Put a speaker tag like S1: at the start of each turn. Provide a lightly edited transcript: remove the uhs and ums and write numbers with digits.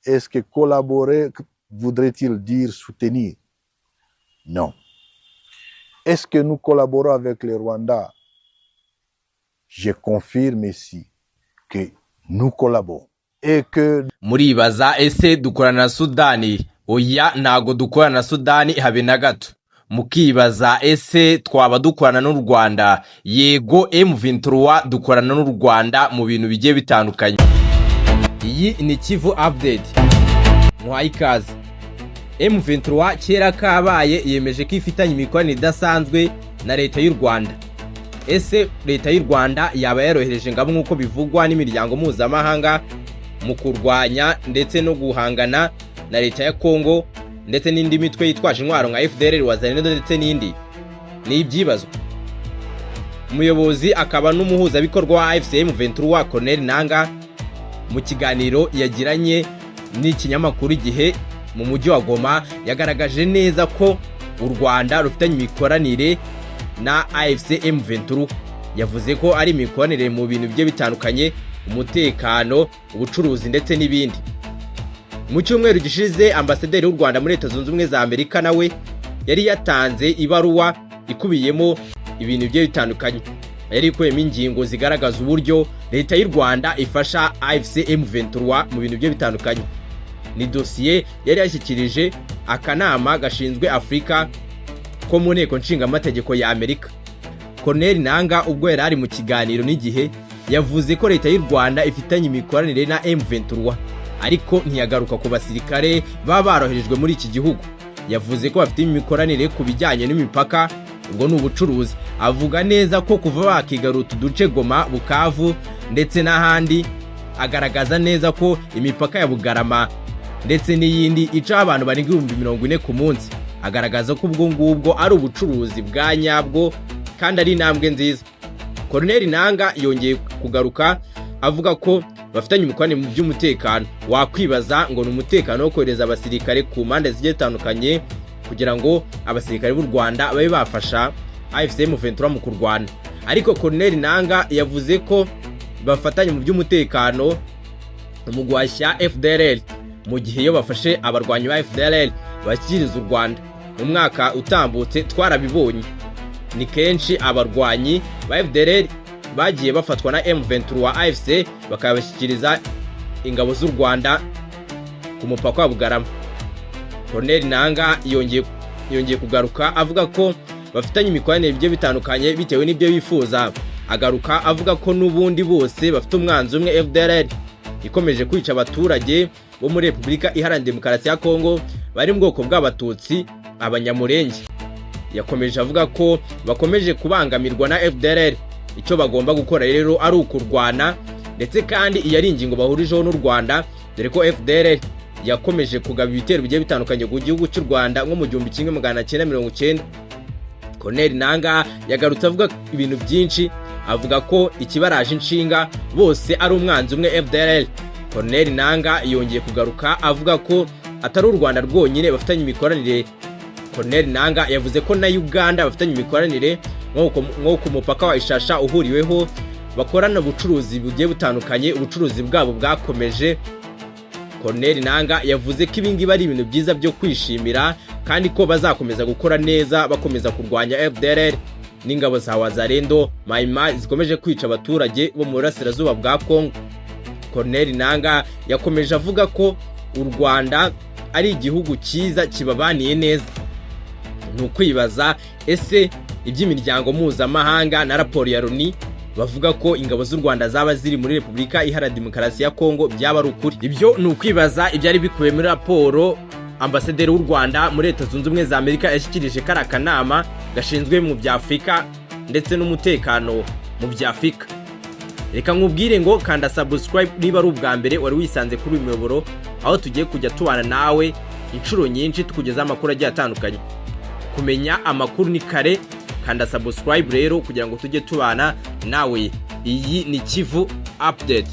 S1: est-ce que collaborer voudrait-il dire soutenir? Non. Est-ce que nous collaborons avec le Rwanda? Je confirme ici que nous collaborons. Et que
S2: muribaza ese dukorana na Sudani? Oya, ntago dukorana na Sudani habe na gato. Mukibaza ese twaba dukorana n'u Rwanda? Yego, M23 dukorana n'u Rwanda mu bintu bigiye bitandukanye. Iyi ni Kivu update. Muhaye ikaze. M23 kera kabaye yemeje ko ifitanye imikoranire idasanzwe na leta y'u Rwanda. Ese leta y'u Rwanda yaba yarohereje ngabo nk'uko bivugwa n'imiryango mpuzamahanga mu kurwanya ndetse no guhangana na leta ya Kongo ndetse n'indi mitwe yitwaje intwaro nka FDRL wazanendo ndetse n'indi? Ni ibyibazwa. Umuyobozi akaba n'umuhuzabikorwa wa M23 Colonel Nanga mu kiganiro yagiranye n'ikinyamakuru Igihe mu mujyi wa Goma yagaragaje neza ko u Rwanda rufitanye imikoranire na AFC M23. Yavuze ko ari imikoranire mu bintu bye bitandukanye, umutekano, ubucuruzi ndetse n'ibindi. Mu cyumweru gishize ambasaderi w'u Rwanda muri Leta Zunze Ubumwe za Amerika nawe yari yatanze ibaruwa ikubiyemo ibintu bye bitandukanye. Yari ikubiyemo ingingo zigaragaza uburyo leta y'u Rwanda ifasha AFC M23 mu bintu bye bitandukanye. Ni dosiye yari yashyikirije akanama gashinzwe Afrika ko mu nteko nshingamategeko ya Amerika. Colonel Nanga ubwo yari ari mu kiganiro n'Igihe yavuze ko leta y'u Rwanda ifitanye imikoranire na M23, ariko ntiyagaruka ku basirikare baba baroherejwe muri iki gihugu. Yavuze ko bafite imikoranire ku bijyanye n'imipaka, ubwo n'ubucuruzi. Avuga neza ko kuva bakigaruta uduce Goma, Bukavu ndetse n'ahandi. Agaragaza neza ko imipaka ya Bugarama ndetse n'iyindi ica abantu barenga 40,000 ku munsi. Agaragaza ko ubwo ngubwo ari ubucuruzi bwa nyabwo kandi ari intambwe nziza. Colonel Nanga yongeye kugaruka avuga ko bafitanye imikoranire mu by'umutekano. Wakwibaza ngo ni umutekano wo kohereza abasirikare ku mpande zigiye zitandukanye kugira ngo abasirikare b'u Rwanda babe bafasha AFC M23 mu kurwana. Ariko Colonel Nanga yavuze ko bafatanye mu by'umutekano mu guhashya FDRL mu gihe yo bafashe abarwanyi ba FDRL bashyikiriza u Rwanda. Mu mwaka utambutse twarabibonye, ni kenshi abarwanyi ba FDRL bagiye bafatwa na M23 AFC bakabashyikiriza ingabo z'u Rwanda ku mupaka wa Bugarama. Colonel Nanga yongeye kugaruka avuga ko bafitanye imikoranire bigiye bitandukanye bitewe n'ibyo bifuza. Agaruka avuga ko n'ubundi bose bafite umwanzi umwe, FDRL ikomeje kwica abaturage bo muri Repubulika Iharanira Demokarasi ya Kongo bari mu bwoko bw'abatutsi, abanyamurenge. Yakomeje avuga ko bakomeje kubangamirwa na FDRL. Icyo bagomba gukora rero ari ukurwana, ndetse kandi iyo ari ingingo bahurijeho n'u Rwanda, dore ko FDRL yakomeje kugaba ibitero bigiye bitandukanye ku gihugu cy'u Rwanda nko mu 1990. Colonel Nanga yagarutse avuga ibintu byinshi, avuga ko ikibaraje inshinga bose ari umwanzi umwe, FDRL. Colonel Nanga yongeye kugaruka avuga ko atari u Rwanda rwonyine bafitanye imikoranire. Colonel Nanga yavuze ko na Uganda bafitanye imikoranire nko ku mupaka wa Ishasha uhuriweho, bakorana ubucuruzi bugiye butandukanye. Ubucuruzi bwabo bwakomeje. Colonel Nanga yavuze ko ibingibi ari ibintu byiza byo kwishimira kandi ko bazakomeza gukora neza bakomeza kurwanya FDRL n'ingabo za Wazalendo Maima zikomeje kwica abaturage bo mu burasirazuba bwa Kongo. Colonel Nanga yakomeje avuga ko u Rwanda ari igihugu cyiza kibabaniye neza. Nukwibaza ese iby'imiryango mpuzamahanga na raporo ya Loni bavuga ko ingabo z'u Rwanda zaba ziri muri Repubulika Iharanira Demokarasi ya Kongo byaba ari ukuri? Ibyo nukwibaza ibyari bikubiye muri raporo ambasaderi w'u Rwanda muri Leta Zunze Ubumwe za Amerika yashyikirije kara kanama gashinzwe mu bya Afrika ndetse n'umutekano mu bya Afrika. Reka nkubwire ngo kanda subscribe niba ari ubwa mbere wari wisanze kuri uyu muyoboro, aho tugiye kujya tubana nawe inshuro nyinshi tukugeza amakuru agiye atandukanye. Kumenya amakuru ni kare, kanda subscribe rero kugira ngo tujye tubana nawe. Iyi ni Kivu update.